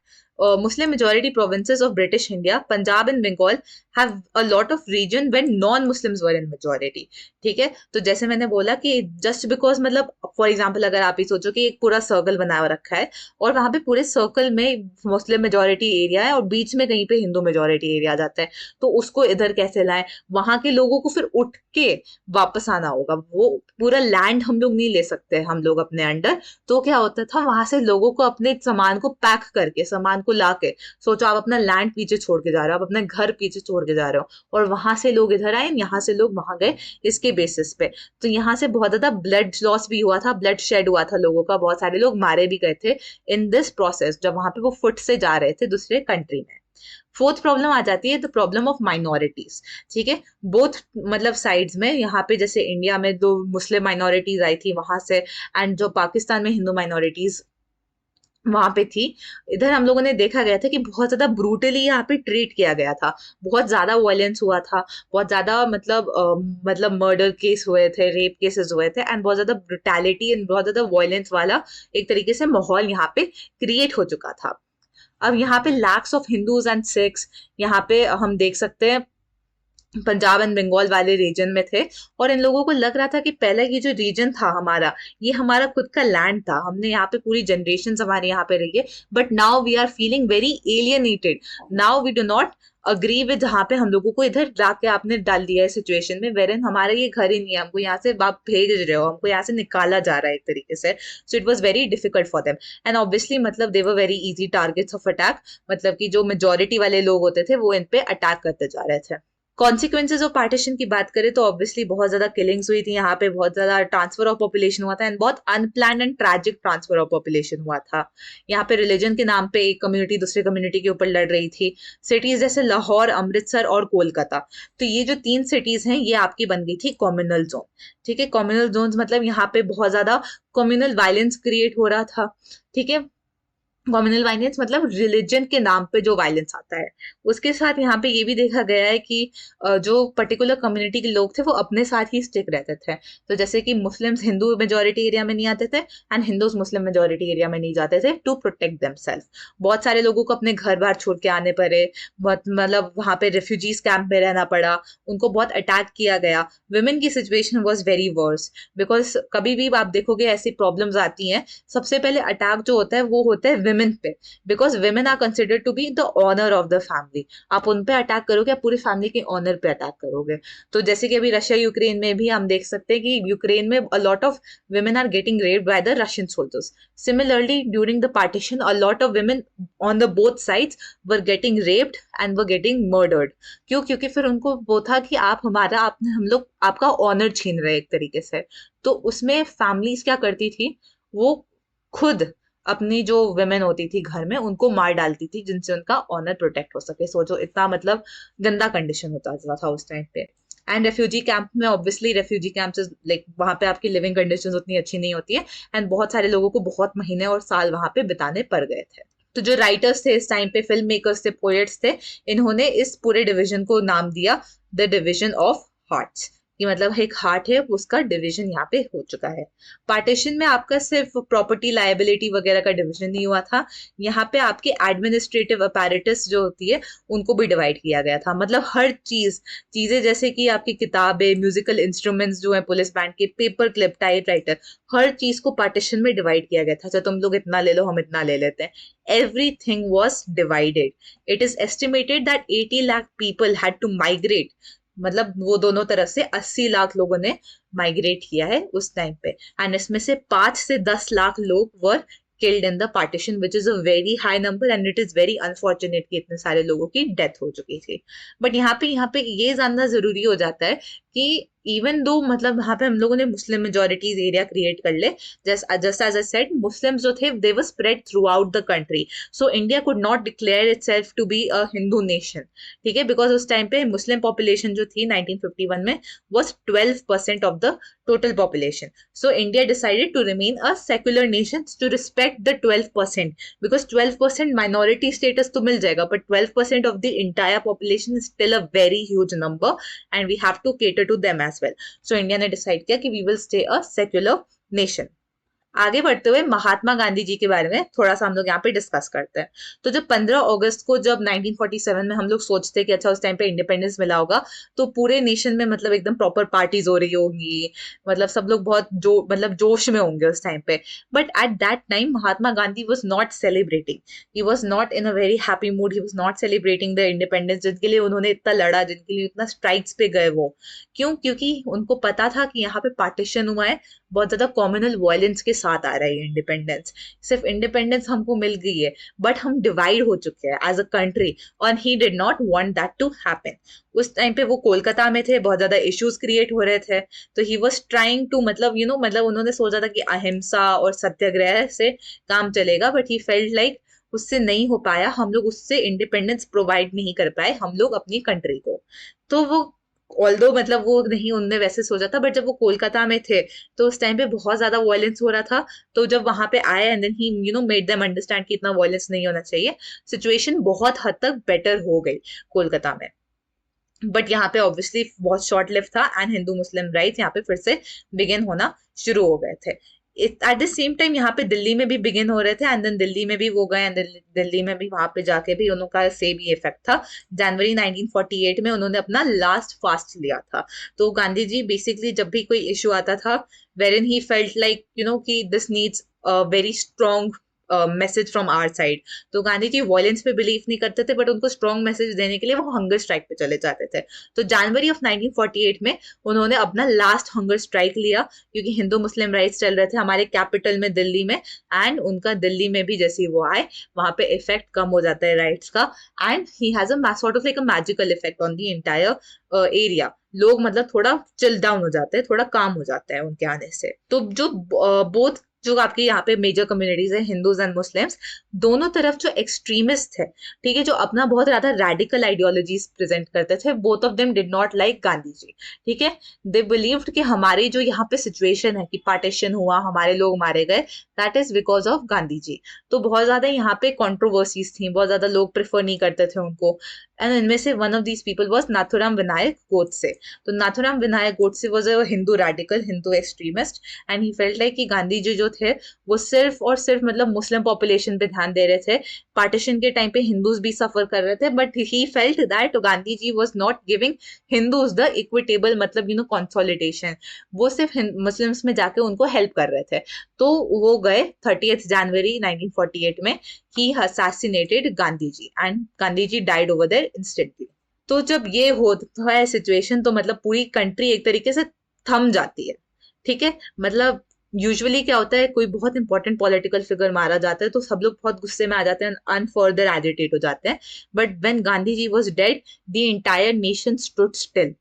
Muslim majority provinces of British India, Punjab and Bengal have a lot of region when non-Muslims were in majority. ठीक है, तो जैसे मैंने बोला कि just because मतलब फॉर एग्जाम्पल अगर आप ही सोचो कि एक पूरा सर्कल बना हुआ रखा है और वहां पे पूरे सर्कल में मुस्लिम मेजोरिटी एरिया है और बीच में कहीं पे हिंदू मेजोरिटी एरिया आ जाता है, तो उसको इधर कैसे लाएं? वहां के लोगों को फिर उठ के वापस आना होगा, वो पूरा लैंड हम लोग नहीं ले सकते हम लोग अपने अंडर। तो क्या होता था, वहां से लोगों को अपने सामान को पैक करके, सामान को ला के, सोचो आप अपना लैंड पीछे छोड़ के जा रहे हो, आप अपना घर पीछे छोड़ के जा रहे हो, और वहां से लोग इधर आए, यहाँ से लोग वहां गए, इसके बेसिस पे। तो यहाँ से बहुत ज्यादा ब्लड लॉस भी हुआ था, ब्लड शेड हुआ था लोगों का, बहुत सारे लोग मारे भी गए थे इन दिस प्रोसेस जब वहां पे वो फुट से जा रहे थे दूसरे कंट्री में। फोर्थ प्रॉब्लम आ जाती है द प्रॉब्लम ऑफ माइनॉरिटीज। ठीक है, बोथ मतलब साइड्स में, यहाँ पे जैसे इंडिया में दो मुस्लिम माइनॉरिटीज आई थी वहां से, एंड जो पाकिस्तान में हिंदू माइनॉरिटीज वहां पे थी, इधर हम लोगों ने देखा गया था कि बहुत ज्यादा ब्रूटली यहाँ पे ट्रीट किया गया था, बहुत ज्यादा वायलेंस हुआ था, बहुत ज्यादा मतलब मर्डर केस हुए थे, रेप केसेस हुए थे, एंड बहुत ज्यादा ब्रुटैलिटी एंड बहुत ज्यादा वायलेंस वाला एक तरीके से माहौल यहाँ पे क्रिएट हो चुका था। अब यहाँ पे lakhs of Hindus and Sikhs यहाँ पे हम देख सकते हैं पंजाब एंड बंगाल वाले रीजन में थे, और इन लोगों को लग रहा था कि पहले ये जो रीजन था हमारा, ये हमारा खुद का लैंड था, हमने यहाँ पे पूरी जनरेशन हमारे यहाँ पे रही है, but now we are feeling very alienated, now we do not agree with, जहाँ पे हम लोगों को इधर लाके आपने डाल दिया है सिचुएशन में वेरन हमारा ये घर ही नहीं है, हमको यहाँ से आप भेज रहे हो, हमको यहाँ से निकाला जा रहा है एक तरीके से। So it was very difficult for them, and obviously मतलब they were very easy targets of attack, मतलब कि जो मेजोरिटी वाले लोग होते थे वो इन पे अटैक करते जा रहे थे। कॉन्सिक्वेंसेज ऑफ पार्टीशन की बात करें तो ऑब्वियसली बहुत ज्यादा किलिंग्स हुई थी यहाँ पे, बहुत ज्यादा ट्रांसफर ऑफ पॉपुलेशन हुआ था एंड बहुत unplanned and tragic transfer of population हुआ था। यहाँ पे रिलीजन के नाम पे एक कम्युनिटी दूसरे कम्युनिटी के ऊपर लड़ रही थी। सिटीज जैसे लाहौर, अमृतसर और कोलकाता, तो ये जो 3 सिटीज हैं ये आपकी बन गई थी कॉम्युनल जोन। ठीक है, कॉम्युनल जोन मतलब यहाँ पे बहुत ज्यादा कम्युनल वायलेंस क्रिएट हो रहा था। ठीक है, कॉम्युनल वायलेंस मतलब रिलीजन के नाम पे जो वायलेंस आता है। उसके साथ यहाँ पे ये भी देखा गया है कि जो पर्टिकुलर कम्युनिटी के लोग थे वो अपने साथ ही स्टिक रहते थे। तो जैसे कि मुस्लिम्स हिंदू मेजोरिटी एरिया में नहीं आते थे and Hindus Muslim majority area में नहीं जाते थे टू प्रोटेक्ट देमसेल्फ। बहुत सारे लोगों को अपने घर बार छोड़ के आने पड़े, बहुत मतलब वहां पे रेफ्यूजीज कैंप में रहना पड़ा, उनको बहुत अटैक किया गया। वुमेन की situation was very worse, because कभी भी आप देखोगे ऐसी प्रॉब्लम्स आती हैं, सबसे पहले अटैक जो होता है वो होता है विमेन पे, because women are considered to be the honour of the family. आप उन पे अटैक करोगे, आप पूरी फैमिली के ऑनर पे अटैक करोगे। तो जैसे कि अभी रशिया यूक्रेन में भी हम देख सकते हैं कि यूक्रेन में अ lot of women are getting raped by the Russian soldiers. Similarly, during the partition, a lot of women on the both sides were getting raped and were getting murdered. क्यों? क्योंकि फिर उनको वो था कि आप हमारा, आपने, हम लोग आपका ऑनर छीन रहे एक तरीके से। तो उसमें फैमिलीज क्या करती थी, वो खुद अपनी जो वेमेन होती थी घर में उनको मार डालती थी जिनसे उनका ऑनर प्रोटेक्ट हो सके। सोचो इतना मतलब गंदा कंडीशन होता था उस टाइम पे। एंड रेफ्यूजी कैंप में ऑब्वियसली रेफ्यूजी कैंप लाइक वहां पे आपकी लिविंग कंडीशंस उतनी अच्छी नहीं होती है एंड बहुत सारे लोगों को बहुत महीने और साल वहां पे बिताने पड़ गए थे। तो जो राइटर्स थे इस टाइम पे, फिल्म मेकर्स थे, पोएट्स थे, इन्होंने इस पूरे डिवीजन को नाम दिया द डिवीजन ऑफ हार्ट्स, कि मतलब एक हार्ट है उसका डिवीजन यहाँ पे हो चुका है। पार्टीशन में आपका सिर्फ प्रॉपर्टी लायबिलिटी वगैरह का डिवीजन नहीं हुआ था, यहाँ पे आपके एडमिनिस्ट्रेटिव अपैरेटस जो होती है उनको भी डिवाइड किया गया था। मतलब हर चीजें जैसे कि आपकी किताबें, म्यूजिकल इंस्ट्रूमेंट्स जो है पुलिस बैंड के, पेपर क्लिप, टाइप राइटर, हर चीज को पार्टीशन में डिवाइड किया गया था। अच्छा तुम लोग इतना ले लो, हम इतना ले लेते हैं। Everything was divided. It is estimated that 80 lakh people had to migrate, मतलब वो दोनों तरफ से 80 लाख लोगों ने माइग्रेट किया है उस टाइम पे। एंड इसमें से 5 से 10 लाख लोग were killed in the partition, which is a very high number and it is very unfortunate कि इतने सारे लोगों की डेथ हो चुकी थी। बट यहाँ पे ये जानना जरूरी हो जाता है कि इवन दो मतलब यहाँ पे हम लोगों ने मुस्लिम मेजोरिटीज एरिया क्रिएट कर ले, just as I said, Muslims जो थे they were spread throughout the country, so India could not declare itself to be a Hindu nation. ठीक है, बिकॉज उस टाइम पे मुस्लिम पॉपुलेशन जो थी 1951 में was 12% of the total population. So India decided to remain a secular nation to respect the 12%, because 12% minority status तो मिल जाएगा, but 12% of the entire population is still a very huge number and we have to cater to them as well. So India ने decide किया कि we will stay a secular nation. आगे बढ़ते हुए महात्मा गांधी जी के बारे में थोड़ा सा हम लोग यहाँ पे डिस्कस करते हैं। तो जब 15 अगस्त को, जब 1947 में हम लोग सोचते हैं कि अच्छा उस टाइम पे इंडिपेंडेंस मिला होगा, तो पूरे नेशन में मतलब एकदम प्रॉपर पार्टीज हो रही होंगी, मतलब सब लोग बहुत मतलब जोश में होंगे उस टाइम पे। But at that time Mahatma Gandhi was not celebrating, he was not in a very happy mood, he was not celebrating the independence जिनके लिए उन्होंने इतना लड़ा, जिनके लिए इतना स्ट्राइक्स पे गए वो। क्यों? क्योंकि उनको पता था कि यहाँ पे पार्टीशन हुआ है, बहुत ज्यादा कॉम्युनल वायलेंस के साथ आ रहा है इंडिपेंडेंस। सिर्फ इंडिपेंडेंस हमको मिल गई है बट हम डिवाइड हो चुके हैं एज अ कंट्री, और he did not want that to happen. उस टाइम पे वो कोलकाता में थे, बहुत ज्यादा इश्यूज क्रिएट हो रहे थे, तो ही वाज ट्राइंग टू मतलब मतलब उन्होंने सोचा था कि अहिंसा और सत्याग्रह से काम चलेगा, बट ही फेल्ट लाइक उससे नहीं हो पाया, हम लोग उससे इंडिपेंडेंस प्रोवाइड नहीं कर पाए हम लोग अपनी कंट्री को। तो वो ऑल्दो मतलब वो नहीं उनने वैसे सोचा था, बट जब वो कोलकाता में थे तो उस टाइम पे बहुत ज्यादा वायलेंस हो रहा था। तो जब वहां पे आए and then he made them understand कि इतना वायलेंस नहीं होना चाहिए, सिचुएशन बहुत हद तक बेटर हो गई कोलकाता में। बट यहाँ पे ऑब्वियसली बहुत शॉर्ट लिव था एंड हिंदू मुस्लिम राइट्स यहाँ पे फिर से बिगिन होना शुरू हो गए थे। एट द सेम टाइम यहाँ पे दिल्ली में भी बिगिन हो रहे थे एंड देन दिल्ली में भी वो गए एंड दिल्ली में भी वहां पे जाके भी उनका सेम ही इफेक्ट था। जनवरी 1948 में उन्होंने अपना लास्ट फास्ट लिया था। तो गांधी जी बेसिकली जब भी कोई इशू आता था wherein he felt like कि this needs a very strong message from our side. तो गांधी जी वायलेंस पे बिलीव नहीं करते थे, बट उनको स्ट्रॉन्ग मैसेज देने के लिए वो हंगर स्ट्राइक पे चले जाते थे। तो जनवरी ऑफ 1948 में उन्होंने अपना लास्ट हंगर स्ट्राइक लिया, क्योंकि हिंदू मुस्लिम राइट्स चल रहे थे हमारे कैपिटल में दिल्ली में, एंड उनका दिल्ली में भी जैसे वो आए वहां पे इफेक्ट कम हो जाता है राइट्स का, and he has a sort of like a magical effect on the entire area. लोग मतलब थोड़ा चिल डाउन हो जाते हैं, थोड़ा काम हो जाता है उनके आने से। तो जो बोथ जो आपके यहाँ पे मेजर कम्युनिटीज है, हिंदूज एंड मुस्लिम्स, दोनों तरफ जो एक्सट्रीमिस्ट है, ठीक है, जो अपना बहुत ज्यादा रेडिकल आइडियोलॉजीज प्रेजेंट करते थे, both of them did not like Gandhi ji. ठीक है, दे बिलीव्ड कि हमारी जो यहाँ पे सिचुएशन है कि पार्टीशन हुआ, हमारे लोग मारे गए, that is because of Gandhi ji. तो बहुत ज्यादा यहाँ पे कॉन्ट्रोवर्सीज थी, बहुत ज्यादा लोग प्रेफर नहीं करते थे उनको, एंड इनमें से one of these people was Nathuram Vinayak Godse. तो Nathuram Vinayak Godse was a Hindu radical, Hindu extremist, and he felt like कि गांधी जी जो थे वो सिर्फ और सिर्फ मतलब मुस्लिम पॉपुलेशन पे ध्यान दे रहे थे। पार्टीशन के टाइम पे हिंदूज भी सफर कर रहे थे, but he felt that Gandhi ji was not giving Hindus the equitable मतलब कंसोलिडेशन। वो सिर्फ मुस्लिम्स में जाके उनको हेल्प कर रहे थे। तो वो गए 30th जनवरी 1948 में, he assassinated Gandhi ji, and Gandhi ji died over there instantly. तो जब ये होता है सिचुएशन, तो मतलब पूरी कंट्री एक तरीके से थम जाती है। ठीक है, मतलब यूजुअली क्या होता है, कोई बहुत इंपॉर्टेंट पॉलिटिकल फिगर मारा जाता है तो सब लोग बहुत गुस्से में आ जाते हैं, अनफर्दर एजिटेट हो जाते हैं। But when Gandhi ji was dead, the entire nation stood still.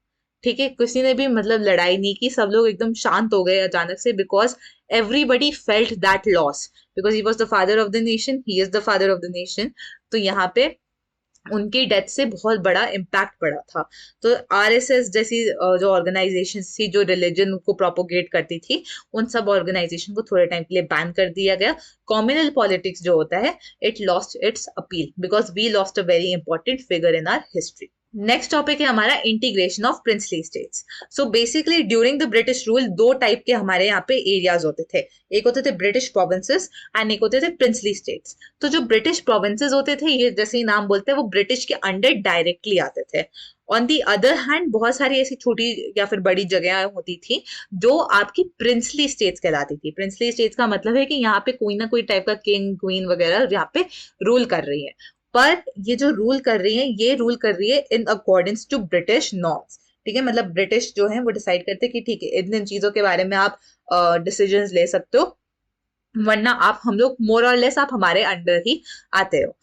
ठीक है, किसी ने भी मतलब लड़ाई नहीं की, सब लोग एकदम शांत हो गए अचानक से, because everybody felt that loss, because he was the father of the nation, he is the father of the nation। तो यहाँ पे उनकी डेथ से बहुत बड़ा इम्पैक्ट पड़ा था। तो आरएसएस जैसी जो ऑर्गेनाइजेशन थी जो रिलीजन को प्रोपोगेट करती थी, उन सब ऑर्गेनाइजेशन को थोड़े टाइम के लिए बैन कर दिया गया। कॉम्युनल पॉलिटिक्स जो होता है, it lost its appeal because we lost a very important figure in our history. Next topic है हमारा integration of princely states. So basically during the British rule दो टाइप के हमारे यहाँ पे एरियाज होते थे, एक होते थे ब्रिटिश प्रोविंसेस एंड एक होते थे प्रिंसली स्टेट्स। तो जो ब्रिटिश प्रोविंसेस होते थे, ये जैसे ही नाम बोलते हैं, वो ब्रिटिश के अंडर डायरेक्टली आते थे। ऑन दी अदर हैंड बहुत सारी ऐसी छोटी या फिर बड़ी जगह होती थी जो आपकी प्रिंसली स्टेट्स कहलाती थी। प्रिंसली स्टेट्स का मतलब है कि यहाँ पे कोई ना कोई टाइप का किंग क्वीन वगैरह यहाँ पे रूल कर रही है, पर ये जो रूल कर रही है, ये रूल कर रही है इन अकॉर्डिंग्स टू ब्रिटिश नॉर्म्स। ठीक है, मतलब ब्रिटिश जो है वो डिसाइड करते हैं कि ठीक है, इन चीजों के बारे में आप डिसीजंस ले सकते हो, वरना आप हम लोग मोर और लेस आप हमारे अंडर ही आते हो।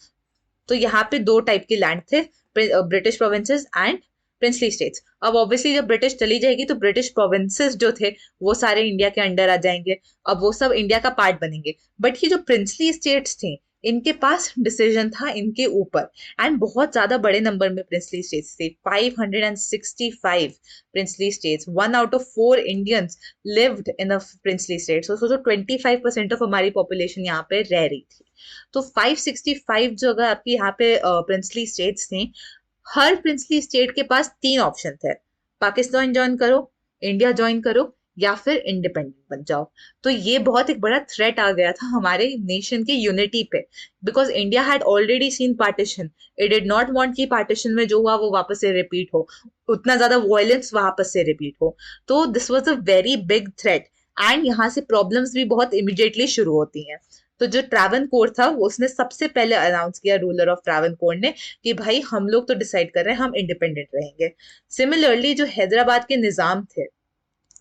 तो यहाँ पे दो टाइप के लैंड थे, British provinces and princely states. अब ऑब्वियसली जब ब्रिटिश चली जाएगी तो ब्रिटिश प्रोविंसेस जो थे वो सारे इंडिया के अंडर आ जाएंगे, अब वो सब इंडिया का पार्ट बनेंगे। बट ये जो प्रिंसली स्टेट्स थे, इनके पास डिसीजन था इनके ऊपर, एंड बहुत ज्यादा बड़े नंबर में प्रिंसली स्टेट्स थे, 565 princely states. 1 out of 4 Indians lived in a princely state. So सोचो 25% ऑफ हमारी पॉपुलेशन यहाँ पे रह रही थी। तो 565 जो अगर आपकी यहाँ पे प्रिंसली स्टेट्स थी, हर प्रिंसली स्टेट के पास 3 ऑप्शन थे, पाकिस्तान ज्वाइन करो, इंडिया ज्वाइन करो, या फिर इंडिपेंडेंट बन जाओ। तो ये बहुत एक बड़ा थ्रेट आ गया था हमारे नेशन की यूनिटी पे, because India had already seen partition. It did not want कि पार्टीशन में जो हुआ वो वापस से रिपीट हो, उतना ज्यादा वायलेंस वापस से रिपीट हो। तो this was a very big threat, and यहाँ से प्रॉब्लम्स भी बहुत इमिडिएटली शुरू होती हैं। तो जो ट्रावनकोर था, वो उसने सबसे पहले अनाउंस किया, रूलर ऑफ ट्रावनकोर ने, कि भाई हम लोग तो डिसाइड कर रहे हैं हम इंडिपेंडेंट रहेंगे। सिमिलरली जो हैदराबाद के निजाम थे,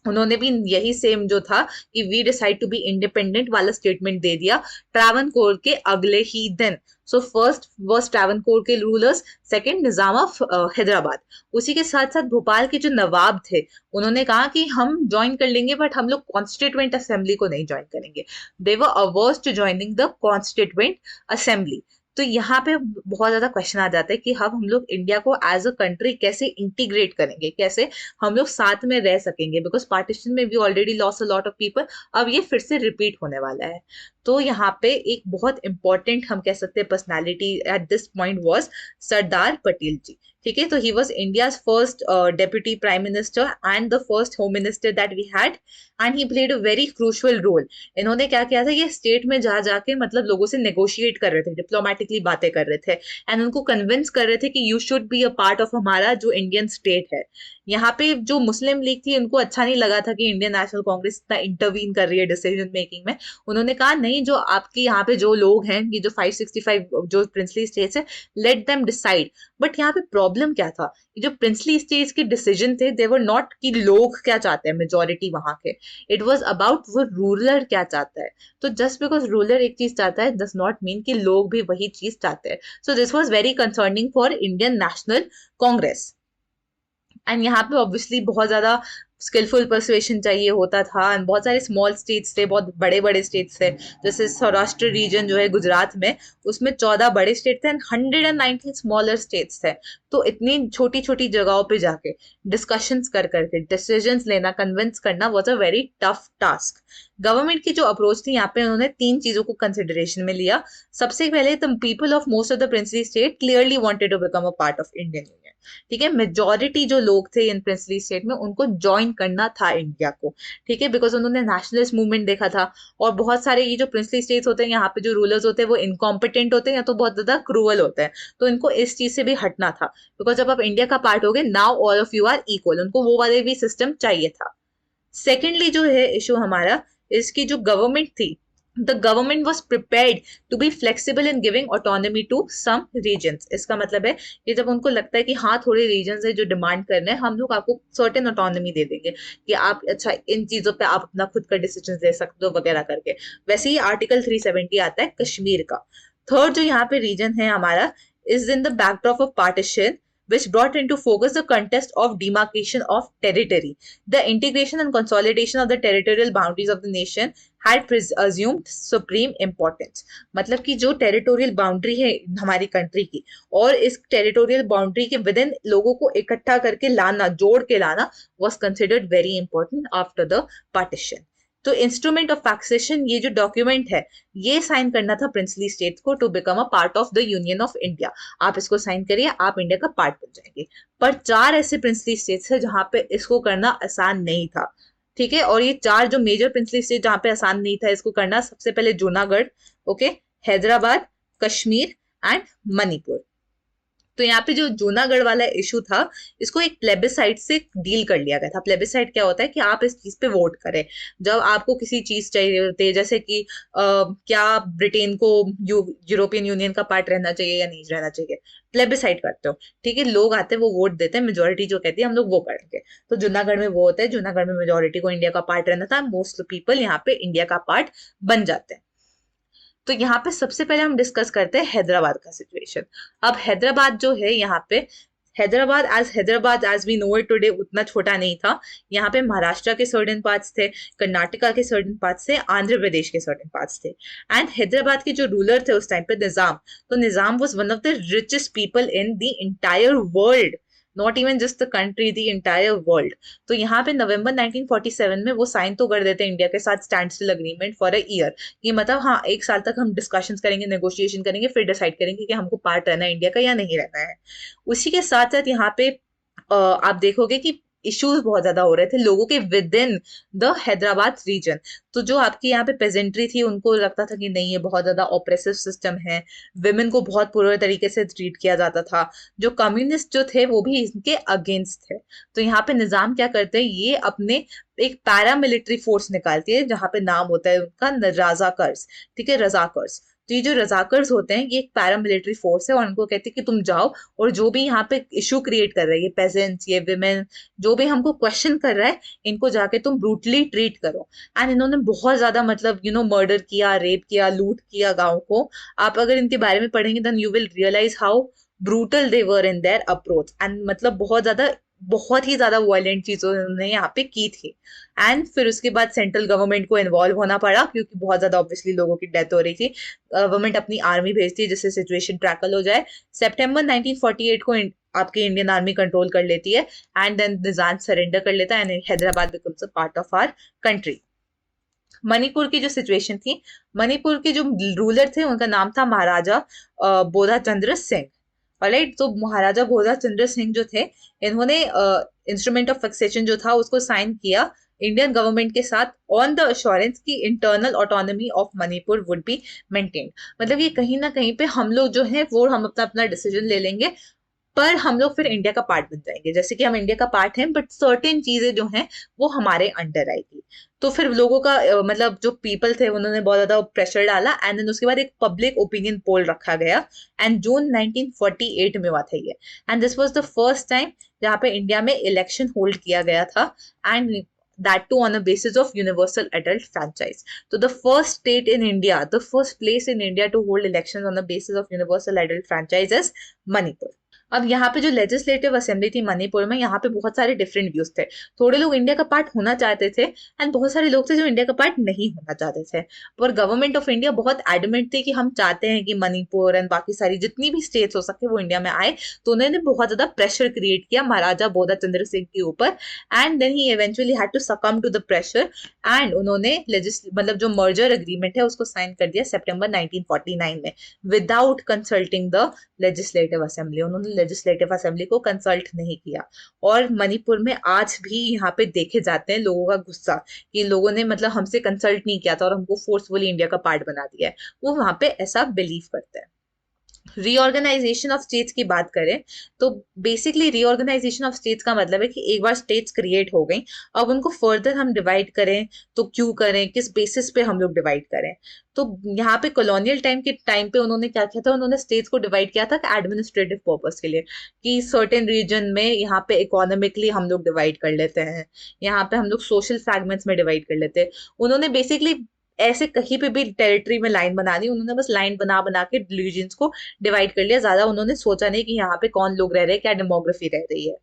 उन्होंने भी यही सेम जो था कि we decide to be independent वाला स्टेटमेंट दे दिया ट्रावनकोर के अगले ही दिन। सो फर्स्ट वाज ट्रावनकोर के rulers, second Nizam of Hyderabad. उसी के साथ साथ भोपाल के जो नवाब थे, उन्होंने कहा कि हम ज्वाइन कर लेंगे बट हम लोग कॉन्स्टिट्यूएंट असेंबली को नहीं ज्वाइन करेंगे। They were averse to joining the constituent assembly. तो यहाँ पे बहुत ज्यादा क्वेश्चन आ जाता है कि हम लोग इंडिया को एज अ कंट्री कैसे इंटीग्रेट करेंगे, कैसे हम लोग साथ में रह सकेंगे, बिकॉज पार्टीशन में we already loss a lot of people, अब ये फिर से रिपीट होने वाला है। तो यहाँ पे एक बहुत इंपॉर्टेंट हम कह सकते हैं personality at this point was Sardar Patel ji. ठीक है, तो he was India's first deputy prime minister and the first home minister that we had, and he played a very crucial role. इन्होंने क्या किया था, ये स्टेट में जा जाके मतलब लोगों से नेगोशिएट कर रहे थे, डिप्लोमेटिकली बातें कर रहे थे, एंड उनको कन्विंस कर रहे थे कि you should be a part of हमारा जो इंडियन स्टेट है। यहाँ पे जो मुस्लिम लीग थी, उनको अच्छा नहीं लगा था कि इंडियन नेशनल कांग्रेस इतना इंटरवीन कर रही है डिसीजन मेकिंग में। उन्होंने कहा नहीं, नहीं, जो आपके यहाँ पे जो लोग हैं, ये जो 565 जो प्रिंसली स्टेट्स है, लेट देम डिसाइड। बट यहाँ पे प्रॉब्लम क्या था, ये जो प्रिंसली स्टेट्स के डिसीजन थे, दे वर नॉट कि लोग क्या चाहते हैं, मेजोरिटी वहां के, इट वाज अबाउट वो रूलर क्या चाहता है। तो जस्ट बिकॉज रूलर एक चीज चाहता है डज नॉट मीन कि लोग भी वही चीज चाहते हैं। So this was very concerning for Indian national Congress. And यहाँ पे ऑब्वियसली बहुत ज्यादा स्किलफुल परसुएशन चाहिए होता था, एंड बहुत सारे स्मॉल स्टेट्स थे, बहुत बड़े बड़े स्टेट्स थे, जैसे सौराष्ट्र रीजन जो है गुजरात में, उसमें 14 बड़े स्टेट थे एंड 119 स्मॉलर स्टेट्स थे। तो इतनी छोटी छोटी जगहों पे जाके डिस्कशंस कर करके डिसीजंस लेना, कन्विंस करना was a very tough task. Government की जो अप्रोच थी यहाँ पे, उन्होंने 3 चीजों को कंसिडरेशन में लिया। सबसे पहले the people of most of the princely state clearly wanted to become a part of Indian union. ठीक है, मेजोरिटी जो लोग थे इन प्रिंसली स्टेट में, उनको ज्वाइन करना था इंडिया को। ठीक है, बिकॉज उन्होंने नेशनलिस्ट मूवमेंट देखा था, और बहुत सारे ये जो प्रिंसली स्टेट्स होते हैं, यहाँ पे जो रूलर्स होते हैं वो इनकॉम्पिटेंट होते हैं या तो बहुत ज्यादा क्रूअल होते हैं। तो इनको इस चीज से भी हटना था, बिकॉज जब आप इंडिया का पार्ट हो गए, now all of you are equal, उनको वो वाले भी सिस्टम चाहिए था। सेकेंडली जो है इशू हमारा, इसकी जो गवर्नमेंट थी, the government was prepared to be flexible in giving autonomy to some regions. इसका मतलब है कि जब उनको लगता है कि हाँ थोड़े रीजन्स है जो डिमांड कर रहे हैं, हम लोग आपको सर्टेन ऑटोनॉमी दे देंगे कि आप अच्छा इन चीजों पे आप अपना खुद का डिसीजन ले सकते हो वगैरह करके। वैसे ही आर्टिकल 370 आता है कश्मीर का। थर्ड जो यहाँ पे रीजन है हमारा, is in the backdrop of partition which brought into focus the contest of demarcation of territory. The integration and consolidation of the territorial boundaries of the nation had assumed supreme importance. मतलब कि जो territorial boundary है हमारी country की, और इस territorial boundary के with इन लोगों को इकट्ठा करके लाना, जोड़ के लाना, was considered very important after the partition. तो इंस्ट्रूमेंट ऑफ टैक्सेशन, ये जो डॉक्यूमेंट है, ये साइन करना था प्रिंसली स्टेट्स को to become a part of the union of India. आप इसको साइन करिए, आप इंडिया का पार्ट बन जाएंगे। पर 4 ऐसे प्रिंसली स्टेट्स है जहां पे इसको करना आसान नहीं था। ठीक है, और ये 4 जो मेजर प्रिंसली स्टेट जहां पे आसान नहीं था इसको करना, सबसे पहले जूनागढ़, ओके, हैदराबाद, कश्मीर एंड मणिपुर। तो यहाँ पे जो जूनागढ़ वाला इशू था, इसको एक प्लेबिसाइट से डील कर लिया गया था। प्लेबिसाइट क्या होता है कि आप इस चीज पे वोट करें जब आपको किसी चीज चाहिए होती है, जैसे कि क्या ब्रिटेन को यूरोपियन यूनियन का पार्ट रहना चाहिए या नहीं रहना चाहिए, प्लेबिसाइट करते हो। ठीक है, लोग आते हैं, वो वोट देते हैं, मेजोरिटी जो कहती है हम लोग वो करेंगे। तो जूनागढ़ में वो होता है, जूनागढ़ में मेजोरिटी को इंडिया का पार्ट रहना था, मोस्ट पीपल यहाँ पे इंडिया का पार्ट बन जाते हैं। तो यहाँ पे सबसे पहले हम डिस्कस करते हैं हैदराबाद का सिचुएशन। अब हैदराबाद जो है यहाँ पे, Hyderabad as we know it today उतना छोटा नहीं था। यहाँ पे महाराष्ट्र के सर्टेन पार्ट्स थे, कर्नाटका के सर्टेन पार्ट्स थे, आंध्र प्रदेश के सर्टेन पार्ट्स थे। एंड हैदराबाद के जो रूलर थे उस टाइम पे निजाम, तो Nizam was one of the richest people in the entire world, not even just the country, the entire world. तो यहाँ पे नवंबर 1947 में वो साइन तो कर देते हैं इंडिया के साथ stand still agreement for a year, कि मतलब हाँ 1 साल तक हम डिस्कशंस करेंगे, नेगोशिएशन करेंगे, फिर डिसाइड करेंगे कि हमको पार्ट रहना है इंडिया का या नहीं रहना है। उसी के साथ साथ यहाँ पे आप देखोगे कि इश्यूज बहुत ज्यादा हो रहे थे लोगों के with in the Hyderabad region. तो जो आपकी यहाँ पे पेजेंट्री थी, उनको लगता था कि नहीं ये बहुत ज्यादा ऑप्रेसिव सिस्टम है, विमेन को बहुत बुरे तरीके से ट्रीट किया जाता था। जो कम्युनिस्ट जो थे वो भी इनके अगेंस्ट थे। तो यहाँ पे निजाम क्या करते हैं, ये अपने एक पैरामिलिट्री फोर्स निकालती है, जहां पे नाम होता है उनका रजाकर्स। ठीक है, रजाकर्स। तो ये जो रजाकर्स होते हैं, ये एक पैरामिलिट्री फोर्स है, और उनको कहते हैं कि तुम जाओ और जो भी यहाँ पे इशू क्रिएट कर रहा है, ये पेजेंट्स, ये विमेन, जो भी हमको क्वेश्चन कर रहा है, इनको जाके तुम ब्रूटली ट्रीट करो। एंड इन्होंने बहुत ज्यादा मतलब मर्डर किया, रेप किया, लूट किया गाँव को। आप अगर इनके बारे में पढ़ेंगे then you will realize how brutal they were in their approach. And मतलब बहुत ही ज्यादा वायलेंट चीजों उन्होंने यहाँ पे की थी। एंड फिर उसके बाद सेंट्रल गवर्नमेंट को इन्वॉल्व होना पड़ा, क्योंकि बहुत ज्यादा ऑब्वियसली लोगों की डेथ हो रही थी। गवर्नमेंट अपनी आर्मी भेजती है जिससे सिचुएशन ट्रैकल हो जाए। सितंबर 1948 को आपकी इंडियन आर्मी कंट्रोल कर लेती है, एंड देन निजाम सरेंडर कर लेता है, and Hyderabad becomes a part of our country. Manipur की जो सिचुएशन थी, मणिपुर के जो रूलर थे उनका नाम था महाराजा बोधा चंद्र सिंह। राइट, तो महाराजा भोजा चंद्र सिंह जो थे, इन्होंने इंस्ट्रूमेंट ऑफ फिक्सेशन जो था उसको साइन किया इंडियन गवर्नमेंट के साथ ऑन द अश्योरेंस की internal autonomy of Manipur would be maintained. मतलब ये कहीं ना कहीं पे हम लोग जो है वो हम अपना अपना डिसीजन ले लेंगे, पर हम लोग फिर इंडिया का पार्ट बन जाएंगे, जैसे कि हम इंडिया का पार्ट हैं बट सर्टेन चीजें जो हैं वो हमारे अंडर आएगी। तो फिर लोगों का मतलब जो पीपल थे उन्होंने बहुत ज्यादा प्रेशर डाला एंड देन उसके बाद एक पब्लिक ओपिनियन पोल रखा गया एंड जून 1948 में हुआ था ये। And this was the first time जहाँ पे इंडिया में इलेक्शन होल्ड किया गया था, and that too on a basis of universal adult franchise. So the first state in India, the first place in India to hold elections on the basis of universal adult franchise is Manipur. अब यहाँ पे जो legislative assembly थी मणिपुर में, यहाँ पे बहुत सारे डिफरेंट व्यूज थे। थोड़े लोग इंडिया का पार्ट होना चाहते थे एंड बहुत सारे लोग थे जो इंडिया का पार्ट नहीं होना चाहते थे। पर गवर्नमेंट ऑफ इंडिया बहुत एडमेंट थी कि हम चाहते हैं कि मणिपुर एंड बाकी सारी जितनी भी स्टेट्स हो सके वो इंडिया में आए। तो उन्होंने बहुत ज्यादा प्रेशर क्रिएट किया महाराजा बोधा चंद्र सिंह के ऊपर, and then he eventually had to succumb to the pressure and उन्होंने मतलब जो मर्जर एग्रीमेंट है उसको साइन कर दिया सितंबर 1949 में without consulting the legislative assembly. उन्होंने लेजिस्लेटिव असेंबली को कंसल्ट नहीं किया। और मणिपुर में आज भी यहाँ पे देखे जाते हैं लोगों का गुस्सा कि लोगों ने मतलब हमसे कंसल्ट नहीं किया था और हमको फोर्सफुली इंडिया का पार्ट बना दिया है, वो वहां पे ऐसा बिलीव करते हैं। रीऑर्गेनाइजेशन ऑफ स्टेट्स की बात करें तो बेसिकली रीऑर्गेनाइजेशन ऑफ स्टेट्स का मतलब है कि एक बार स्टेट्स क्रिएट हो गई, अब उनको फर्दर हम डिवाइड करें तो क्यों करें, किस बेसिस पे हम लोग डिवाइड करें। तो यहाँ पे कॉलोनियल टाइम के टाइम पे उन्होंने क्या किया था, उन्होंने स्टेट्स को डिवाइड किया था एडमिनिस्ट्रेटिव पर्पस के लिए कि सर्टेन रीजन में यहाँ पे इकोनॉमिकली हम लोग डिवाइड कर लेते हैं, यहाँ पे हम लोग सोशल फ्रैगमेंट्स में डिवाइड कर लेते हैं। उन्होंने बेसिकली ऐसे कहीं पे भी टेरिटरी में लाइन बना दी, उन्होंने बस लाइन बना बना के रीजन्स को डिवाइड कर लिया। ज्यादा उन्होंने सोचा नहीं कि यहाँ पे कौन लोग रह रहे हैं, क्या डेमोग्राफी रह रही है।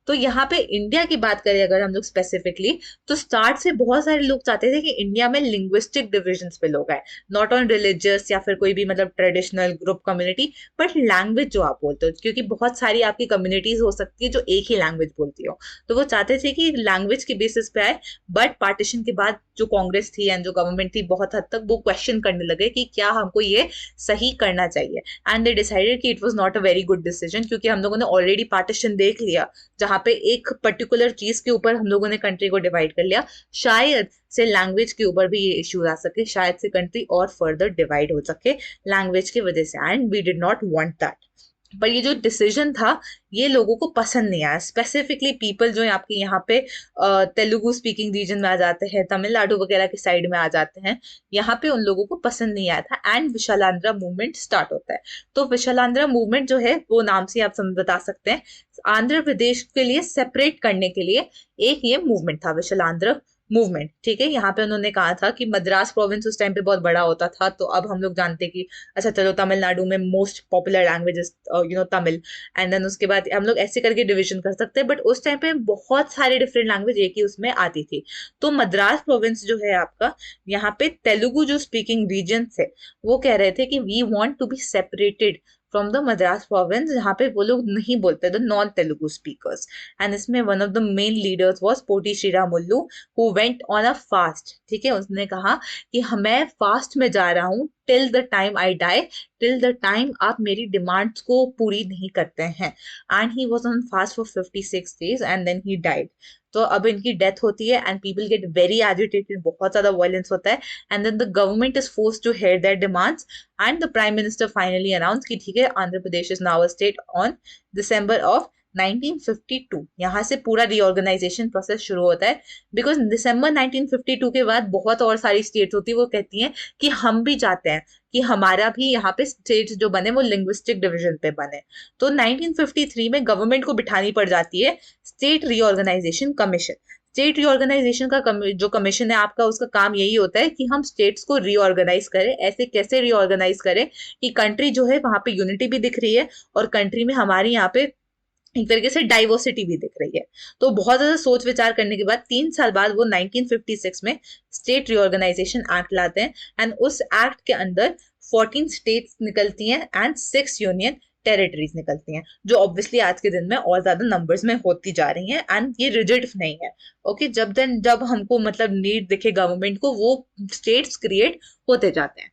तो यहाँ पे इंडिया की बात करें अगर हम लोग स्पेसिफिकली, तो स्टार्ट से बहुत सारे लोग चाहते थे कि इंडिया में लिंग्विस्टिक डिविजन्स पे लोग आए, नॉट ऑन रिलीजियस या फिर कोई भी मतलब traditional group community, but language जो आप बोलते हो, क्योंकि बहुत सारी आपकी कम्युनिटीज हो सकती है जो एक ही लैंग्वेज बोलती हो, तो वो चाहते थे कि लैंग्वेज के बेसिस पे आए। बट पार्टीशन के बाद जो कांग्रेस थी एंड जो गवर्नमेंट थी बहुत हद तक वो क्वेश्चन करने लगे कि क्या हमको ये सही करना चाहिए, एंड दे डिसाइडेड कि it was not a very good decision, क्योंकि हम लोगों ने ऑलरेडी पार्टीशन देख लिया जहां पे एक पर्टिकुलर चीज के ऊपर हम लोगों ने कंट्री को डिवाइड कर लिया। शायद से लैंग्वेज के ऊपर भी ये इश्यूज आ सके, शायद से कंट्री और फर्दर डिवाइड हो सके लैंग्वेज की वजह से, and we did not want that. पर ये जो डिसीजन था ये लोगों को पसंद नहीं आया, स्पेसिफिकली पीपल जो आपके यहाँ पे तेलुगु स्पीकिंग रीजन में आ जाते हैं, तमिलनाडु वगैरह के साइड में आ जाते हैं, यहाँ पे उन लोगों को पसंद नहीं आया था एंड विशालांध्र मूवमेंट स्टार्ट होता है। तो विशालांध्र मूवमेंट जो है वो नाम से आप समझ बता सकते हैं, आंध्र प्रदेश के लिए सेपरेट करने के लिए एक ये मूवमेंट था विशालांध्र मूवमेंट। ठीक है, यहाँ पे उन्होंने कहा था कि मद्रास प्रोविंस उस टाइम पे बहुत बड़ा होता था, तो अब हम लोग जानते हैं कि अच्छा चलो तमिलनाडु में most popular language is Tamil, and then उसके बाद हम लोग ऐसे करके डिवीजन कर सकते हैं। बट उस टाइम पे बहुत सारे डिफरेंट लैंग्वेज एक ही उसमें आती थी। तो मद्रास प्रोविंस जो है आपका, यहाँ पे तेलुगु जो स्पीकिंग रीजन थे वो कह रहे थे कि we want to be separated from the Madras province, जहाँ पे वो लोग नहीं बोलते the non Telugu speakers. And इसमें one of the main leaders was Potti Sriramulu who went on a fast. ठीक है, उसने कहा कि मैं फास्ट में जा रहा हूँ till the time I die, till the time आप मेरी डिमांड्स को पूरी नहीं करते हैं। And he was on fast for 56 days and then he died. तो अब इनकी डेथ होती है and people get very agitated, बहुत ज्यादा वायलेंस होता है, and then the government is forced to hear their demands and the prime minister finally announce कि ठीक है Andhra Pradesh is now a state on December of 1952। यहाँ से पूरा रीऑर्गेनाइजेशन प्रोसेस शुरू होता है, बिकॉज दिसंबर 1952 के बाद बहुत और सारी स्टेट्स होती है वो कहती हैं कि हम भी चाहते हैं कि हमारा भी यहाँ पे स्टेट्स जो बने वो लिंग्विस्टिक डिवीजन पे बने। तो 1953 में गवर्नमेंट को बिठानी पड़ जाती है state reorganization commission. State reorganization का जो कमीशन है आपका, उसका काम यही होता है कि हम स्टेट्स को रीऑर्गेनाइज करें। ऐसे कैसे रीऑर्गेनाइज करें कि कंट्री जो है वहां पे यूनिटी भी दिख रही है और कंट्री में हमारी यहाँ पे एक तरीके से डाइवर्सिटी भी दिख रही है। तो बहुत ज्यादा सोच विचार करने के बाद 3 साल बाद वो 1956 में स्टेट रीऑर्गेनाइजेशन एक्ट लाते हैं, एंड उस एक्ट के अंदर 14 स्टेट्स निकलती हैं एंड 6 यूनियन टेरिटरीज निकलती हैं, जो ऑब्वियसली आज के दिन में और ज्यादा नंबर्स में होती जा रही हैं, एंड ये रिजिड नहीं है। ओके, जब हमको मतलब नीड दिखे गवर्नमेंट को, वो स्टेट्स क्रिएट होते जाते हैं।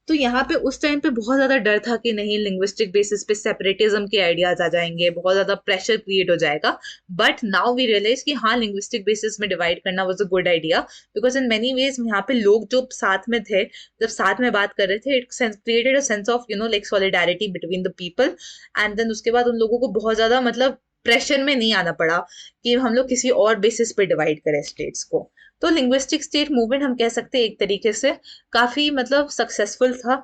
तो यहाँ पे उस टाइम पे बहुत ज्यादा डर था कि नहीं लिंग्विस्टिक बेसिस पे सेपरेटिज्म के आइडियाज आ जाएंगे, बहुत ज्यादा प्रेशर क्रिएट हो जाएगा। बट नाउ वी रियलाइज कि हाँ लिंग्विस्टिक बेसिस में डिवाइड करना was a good idea, because in many ways यहाँ पे लोग जो साथ में थे, जब साथ में बात कर रहे थे, it created a sense of like solidarity between the people. And then उसके बाद उन लोगों को बहुत ज्यादा मतलब प्रेशर में नहीं आना पड़ा कि हम लोग किसी और बेसिस पे डिवाइड करें स्टेट्स को। तो लिंग्विस्टिक स्टेट मूवमेंट हम कह सकते हैं एक तरीके से काफी मतलब सक्सेसफुल था।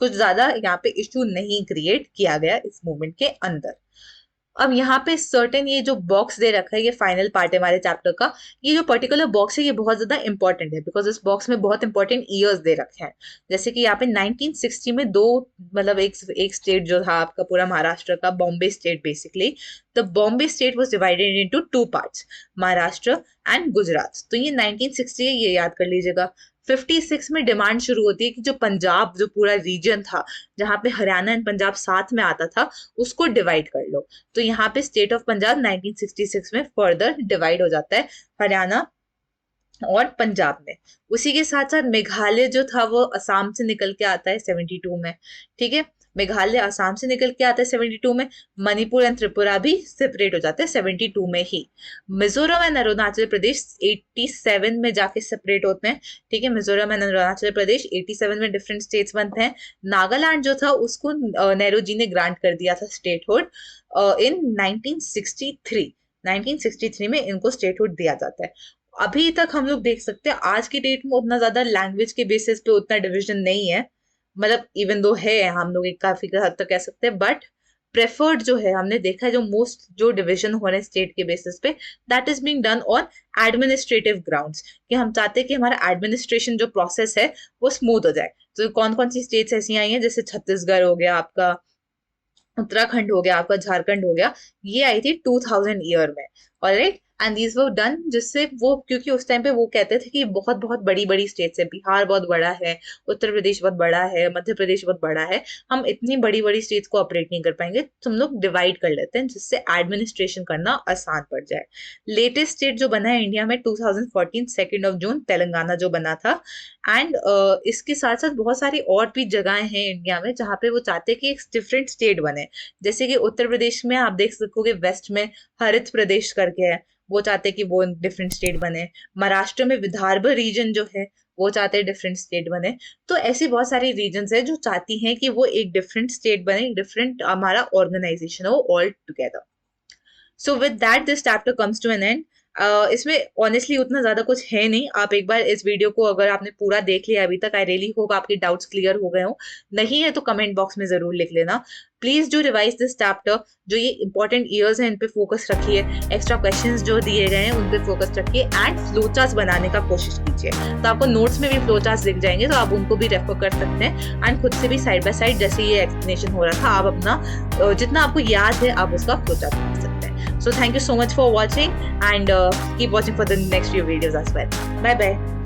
कुछ ज्यादा यहाँ पे इश्यू नहीं क्रिएट किया गया इस मूवमेंट के अंदर। अब यहाँ पे सर्टेन ये जो बॉक्स दे रखा है, ये फाइनल पार्ट है हमारे चैप्टर का। ये जो पर्टिकुलर बॉक्स है ये बहुत ज्यादा इंपॉर्टेंट है, बिकॉज इस बॉक्स में बहुत इंपॉर्टेंट ईयर्स दे रखे हैं। जैसे कि यहाँ पे 1960 में दो मतलब एक स्टेट जो था आपका पूरा महाराष्ट्र का, Bombay state basically, the Bombay state was divided into two parts, Maharashtra and Gujarat. तो ये 1960 है, ये याद कर लीजिएगा। 56 में डिमांड शुरू होती है कि जो पंजाब जो पूरा रीजन था जहाँ पे हरियाणा एंड पंजाब साथ में आता था उसको डिवाइड कर लो। तो यहाँ पे स्टेट ऑफ पंजाब 1966 में फर्दर डिवाइड हो जाता है हरियाणा और पंजाब में। उसी के साथ साथ मेघालय जो था वो असम से निकल के आता है 72 में। ठीक है, मेघालय असम से निकल के आता है 72 में। मणिपुर एंड त्रिपुरा भी सेपरेट हो जाते हैं 72 में ही। मिजोरम एंड अरुणाचल प्रदेश 87 में जाके सेपरेट होते हैं। ठीक है, मिजोरम एंड अरुणाचल प्रदेश 87 में डिफरेंट स्टेट्स बनते हैं। नागालैंड जो था उसको नेहरू जी ने ग्रांट कर दिया था स्टेटहुड इन 1963 में इनको स्टेटहुड दिया जाता है। अभी तक हम लोग देख सकते हैं आज की डेट में उतना ज्यादा लैंग्वेज के बेसिस पे उतना डिविजन नहीं है, मतलब इवन दो है हम लोग एक काफी हद तक कह सकते हैं, बट प्रेफर्ड जो है हमने देखा है जो मोस्ट जो डिविजन हो रहे हैं स्टेट के बेसिस पे, that is being done on administrative grounds, कि हम चाहते हैं कि हमारा एडमिनिस्ट्रेशन जो प्रोसेस है वो स्मूथ हो जाए। तो कौन कौन सी स्टेट्स ऐसी आई हैं, जैसे छत्तीसगढ़ हो गया आपका, उत्तराखंड हो गया आपका, झारखंड हो गया, ये आई थी 2000 ईयर में। Alright, and these were done जिससे वो, क्योंकि उस टाइम पे वो कहते थे कि बहुत बहुत बड़ी बड़ी स्टेट्स है, बिहार बहुत बड़ा है, उत्तर प्रदेश बहुत बड़ा है, मध्य प्रदेश बहुत बड़ा है, हम इतनी बड़ी बड़ी स्टेट्स को ऑपरेट नहीं कर पाएंगे, तो हम लोग डिवाइड कर लेते हैं जिससे एडमिनिस्ट्रेशन करना आसान पड़ जाए। लेटेस्ट स्टेट जो बना है इंडिया में 2014 2 जून तेलंगाना जो बना था। एंड इसके साथ साथ बहुत सारी और भी जगहें हैं इंडिया में जहाँ पे वो चाहते हैं कि एक डिफरेंट स्टेट बने। जैसे कि उत्तर प्रदेश में आप देख सकोगे वेस्ट में हरित प्रदेश करके है, वो चाहते हैं कि वो डिफरेंट स्टेट बने। महाराष्ट्र में विदर्भ रीजन जो है वो चाहते हैं डिफरेंट स्टेट बने। तो ऐसी बहुत सारी रीजन्स है जो चाहती हैं कि वो एक डिफरेंट स्टेट बने, डिफरेंट हमारा ऑर्गेनाइजेशन हो all together. So with that this chapter comes to an end. इसमें ऑनेस्टली उतना ज्यादा कुछ है नहीं। आप एक बार इस वीडियो को अगर आपने पूरा देख लिया अभी तक, आई रियली होप आपके डाउट्स क्लियर हो गए हो। नहीं है तो कमेंट बॉक्स में जरूर लिख लेना। Please do revise this chapter. जो ये इंपॉर्टेंट ईयर्स हैं इन पे फोकस रखिए, एक्स्ट्रा क्वेश्चंस जो दिए गए हैं उन पे फोकस रखिए, एंड फ्लो चार्ट्स बनाने का कोशिश कीजिए। तो आपको नोट्स में भी फ्लो चार्ट्स दिख जाएंगे, तो आप उनको भी रेफर कर सकते हैं। एंड खुद से भी साइड बाय साइड जैसे ये एक्सप्लेनेशन हो रहा था, आप अपना जितना आपको याद है आप उसका फ्लो चार्ट बना सकते हैं। So thank you so much for watching, and keep watching for the next few videos as well. Bye bye.